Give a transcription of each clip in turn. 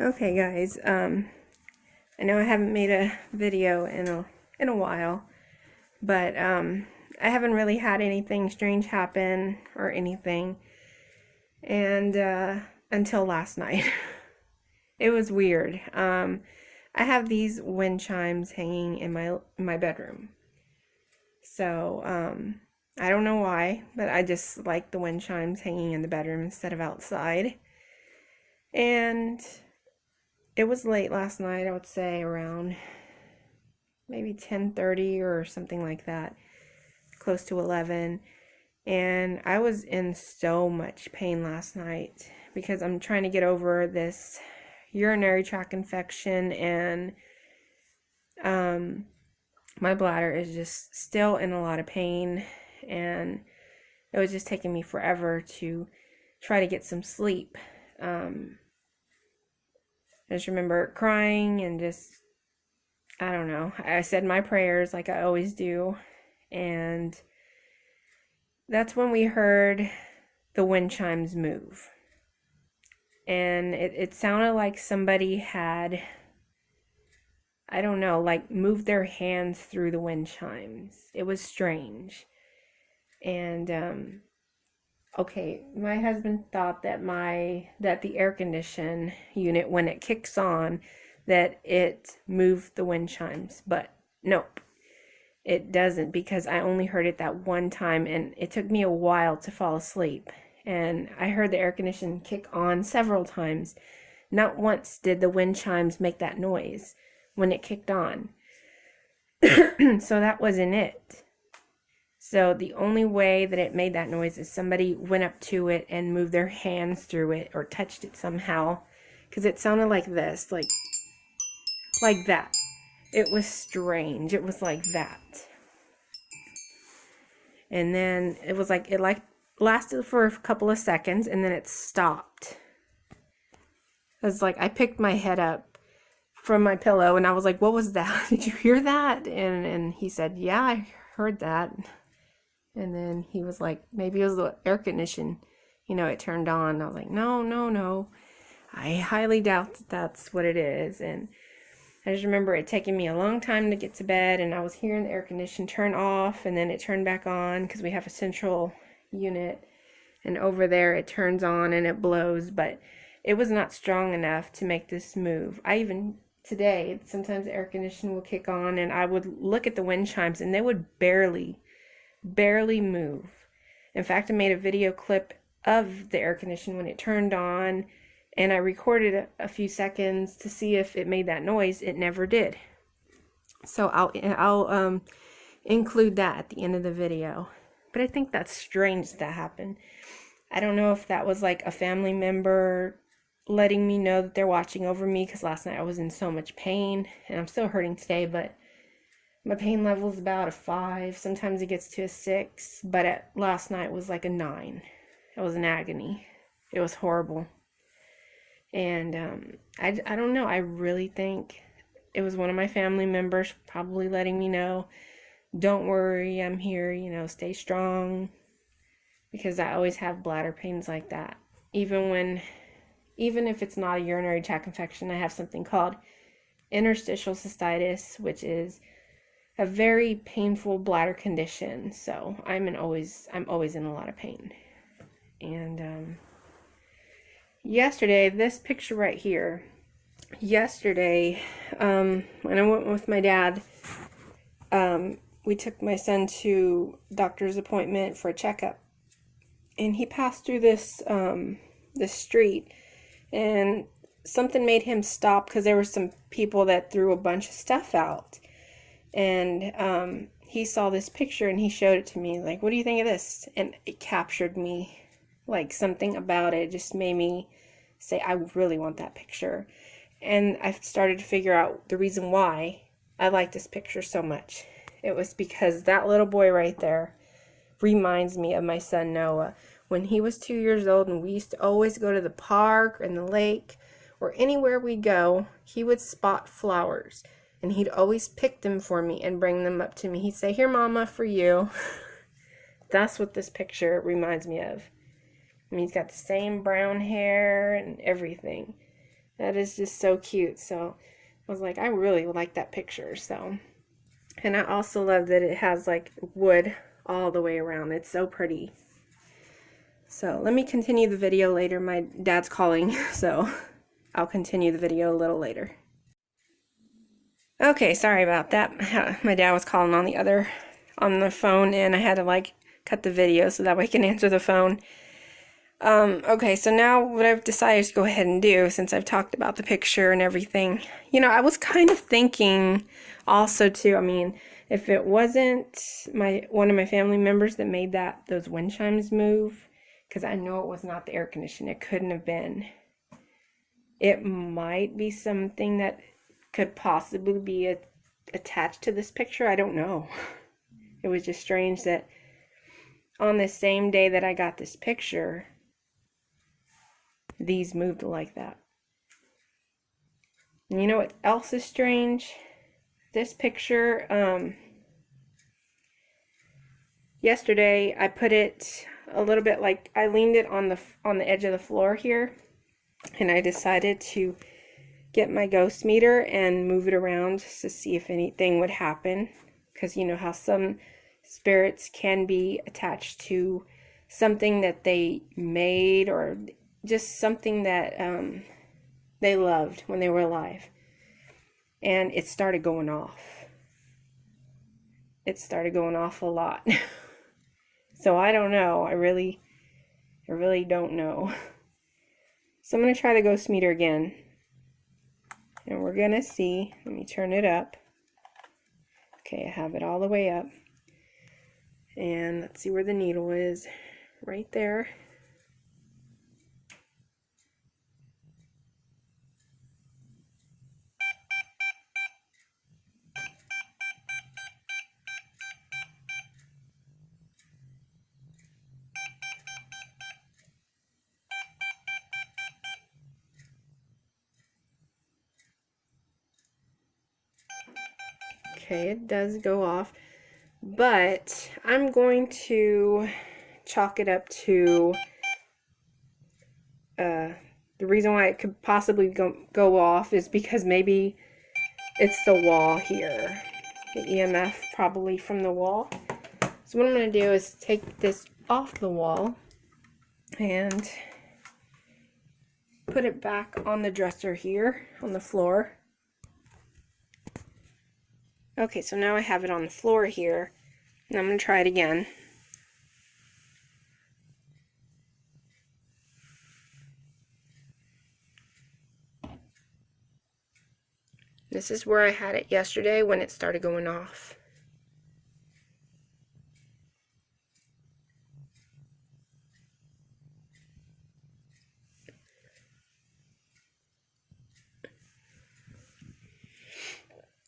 Okay, guys. I know I haven't made a video in a while, but I haven't really had anything strange happen or anything, and until last night, it was weird. I have these wind chimes hanging in my bedroom, so I don't know why, but I just like the wind chimes hanging in the bedroom instead of outside, and it was late last night, I would say around maybe 10:30 or something like that, close to 11. And I was in so much pain last night because I'm trying to get over this urinary tract infection, and my bladder is just still in a lot of pain, and it was just taking me forever to try to get some sleep. I just remember crying and just, I don't know. I said my prayers like I always do, and that's when we heard the wind chimes move. And it sounded like somebody had, I don't know, like moved their hands through the wind chimes. It was strange. And okay, my husband thought that the air condition unit, when it kicks on, that it moved the wind chimes, but nope. It doesn't, because I only heard it that one time, and it took me a while to fall asleep. And I heard the air conditioning kick on several times. Not once did the wind chimes make that noise when it kicked on. So that wasn't it. So the only way that it made that noise is somebody went up to it and moved their hands through it or touched it somehow, because it sounded like this, like that. It was strange. It was like that. And then it was like, it lasted for a couple of seconds, and then it stopped. It was like, I picked my head up from my pillow and I was like, what was that? Did you hear that? And he said, yeah, I heard that. And then he was like, maybe it was the air condition, it turned on. I was like, no. I highly doubt that that's what it is. And I just remember it taking me a long time to get to bed, and I was hearing the air condition turn off, and then it turned back on because we have a central unit, and over there it turns on and it blows, but it was not strong enough to make this move. I even today, sometimes the air condition will kick on, and I would look at the wind chimes, and they would barely move. In fact, I made a video clip of the air condition when it turned on, and I recorded a few seconds to see if it made that noise. It never did. So I'll include that at the end of the video. But I think that's strange that happened. I don't know if that was like a family member letting me know that they're watching over me, because last night I was in so much pain, and I'm still hurting today, but my pain level is about a 5. Sometimes it gets to a 6, but last night was like a 9. It was an agony. It was horrible. And I don't know. I really think it was one of my family members probably letting me know, don't worry, I'm here, stay strong. Because I always have bladder pains like that. Even if it's not a urinary tract infection, I have something called interstitial cystitis, which is a very painful bladder condition. So I'm always in a lot of pain. And yesterday, this picture right here, when I went with my dad, we took my son to doctor's appointment for a checkup, and he passed through this street, and something made him stop because there were some people that threw a bunch of stuff out, and he saw this picture and he showed it to me, like, what do you think of this? And it captured me. Like, something about it just made me say, I really want that picture. And I started to figure out the reason why I like this picture so much. It was because that little boy right there reminds me of my son Noah. When he was 2 years old and we used to always go to the park or in the lake or anywhere we go, he would spot flowers, and he'd always pick them for me and bring them up to me. He'd say, here, Mama, for you. That's what this picture reminds me of. I mean, he's got the same brown hair and everything. That is just so cute. So I was like, I really like that picture. So, and I also love that it has like wood all the way around. It's so pretty. So let me continue the video later. My dad's calling, so I'll continue the video a little later. Okay, sorry about that. My dad was calling on the phone, and I had to like cut the video so that way I can answer the phone. Okay, so now what I've decided to go ahead and do, since I've talked about the picture and everything, I was kind of thinking also too, I mean, if it wasn't one of my family members that made those wind chimes move, because I know it was not the air conditioner, it couldn't have been. It might be something that could possibly be attached to this picture. I don't know. It was just strange that on the same day that I got this picture, these moved like that. And you know what else is strange? This picture, yesterday I put it a little bit, like I leaned it on the edge of the floor here, and I decided to get my ghost meter and move it around to see if anything would happen, because you know how some spirits can be attached to something that they made, or just something that they loved when they were alive. And it started going off. It started going off a lot. So I don't know. I really don't know. So I'm going to try the ghost meter again. And we're going to see. Let me turn it up. Okay, I have it all the way up. And let's see where the needle is. Right there. Okay, it does go off, but I'm going to chalk it up to the reason why it could possibly go off is because maybe it's the wall here, the EMF probably from the wall. So what I'm going to do is take this off the wall and put it back on the dresser here on the floor. Okay, so now I have it on the floor here, and I'm going to try it again. This is where I had it yesterday when it started going off.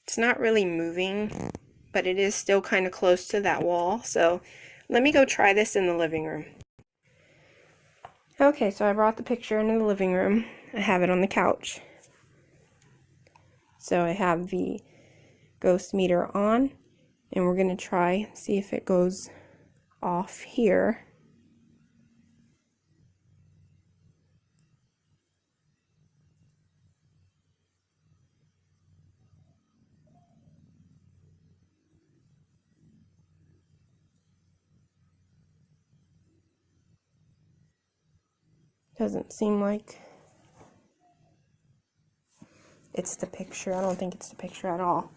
It's not really moving, but it is still kind of close to that wall. So let me go try this in the living room. Okay, so I brought the picture into the living room. I have it on the couch. So I have the ghost meter on, and we're going to try, see if it goes off here. Doesn't seem like it's the picture. I don't think it's the picture at all.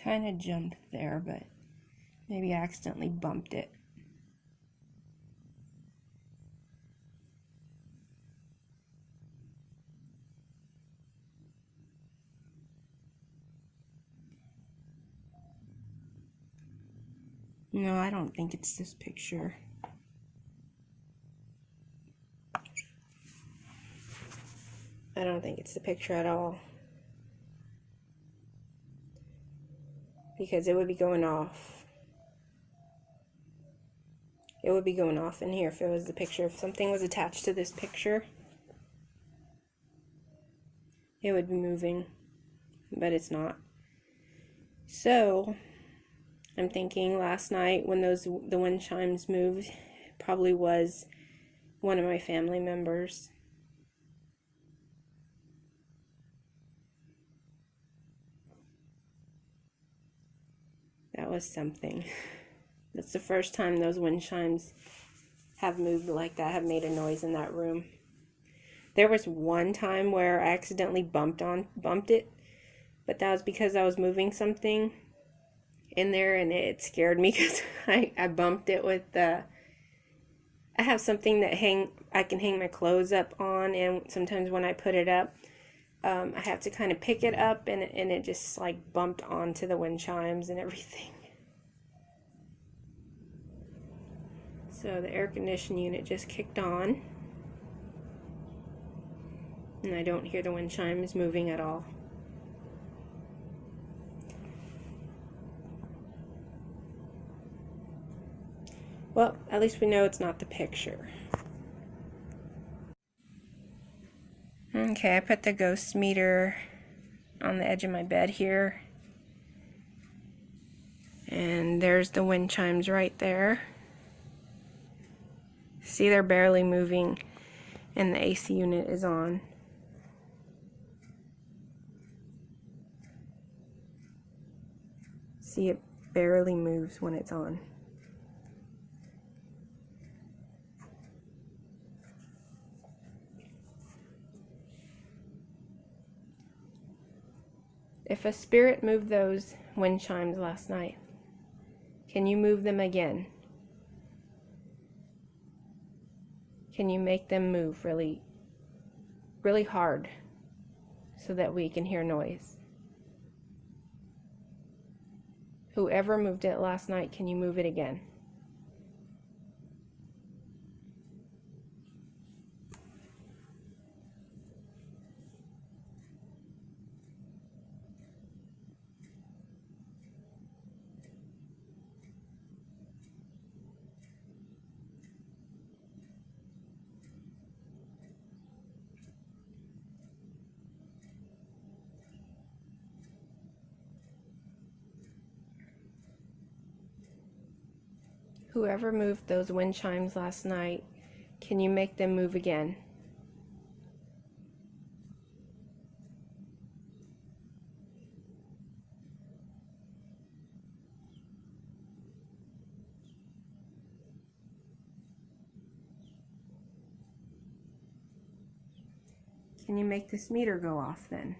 Kind of jumped there, but maybe I accidentally bumped it. No, I don't think it's this picture. I don't think it's the picture at all. Because it would be going off. It would be going off in here if it was the picture. If something was attached to this picture, it would be moving, but it's not. So, I'm thinking last night when the wind chimes moved, probably was one of my family members. That was something. That's the first time those wind chimes have moved like that, have made a noise in that room. There was one time where I accidentally bumped it, but that was because I was moving something in there and it scared me because I bumped it with I have something that I can hang my clothes up on, and sometimes when I put it up, I have to kind of pick it up, and it just like bumped onto the wind chimes and everything. So the air conditioning unit just kicked on, and I don't hear the wind chimes moving at all. Well, at least we know it's not the picture. Okay, I put the ghost meter on the edge of my bed here. And there's the wind chimes right there. See, they're barely moving, and the AC unit is on. See, it barely moves when it's on. If a spirit moved those wind chimes last night, can you move them again? Can you make them move really, really hard so that we can hear noise? Whoever moved it last night, can you move it again? Whoever moved those wind chimes last night, can you make them move again? Can you make this meter go off then?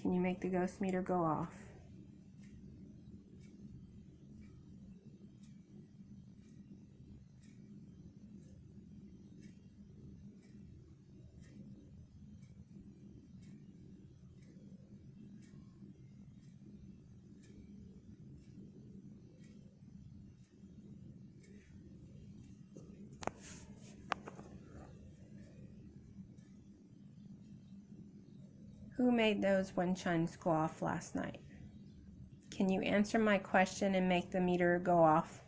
Can you make the ghost meter go off? Who made those wind chimes go off last night? Can you answer my question and make the meter go off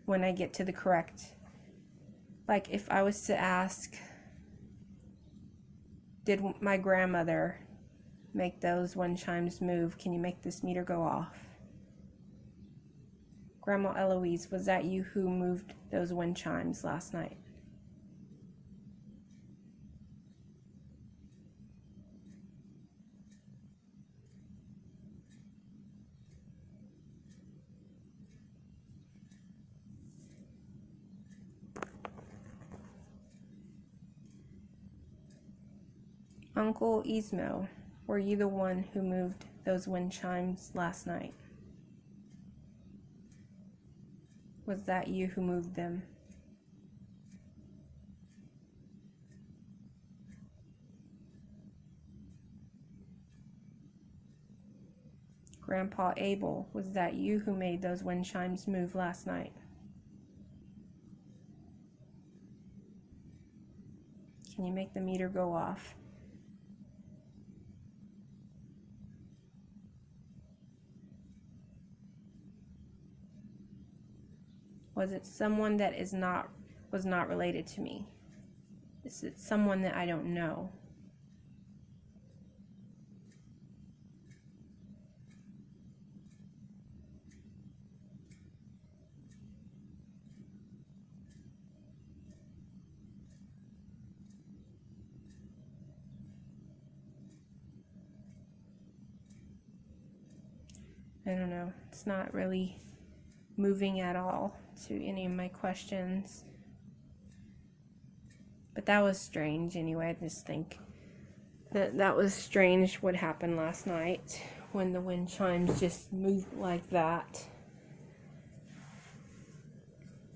when I get to the correct? Like if I was to ask, did my grandmother make those wind chimes move? Can you make this meter go off? Grandma Eloise, was that you who moved those wind chimes last night? Uncle Ismo, were you the one who moved those wind chimes last night? Was that you who moved them? Grandpa Abel, was that you who made those wind chimes move last night? Can you make the meter go off? Was it someone that was not related to me? Is it someone that I don't know? I don't know. It's not really moving at all to any of my questions. But that was strange anyway. I just think that was strange what happened last night when the wind chimes just moved like that.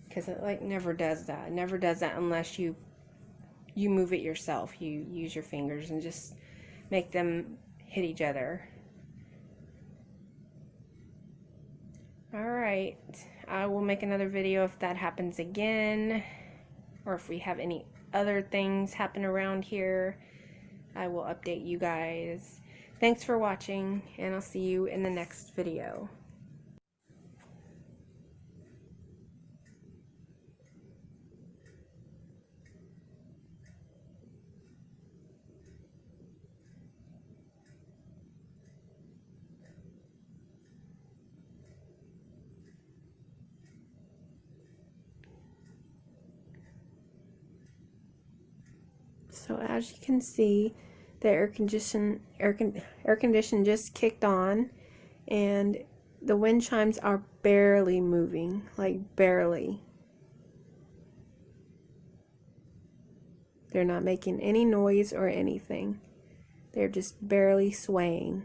Because it like never does that. It never does that unless you move it yourself. You use your fingers and just make them hit each other. Alright, I will make another video if that happens again, or if we have any other things happen around here. I will update you guys. Thanks for watching, and I'll see you in the next video. So as you can see, the air condition just kicked on, and the wind chimes are barely moving, like barely. They're not making any noise or anything. They're just barely swaying.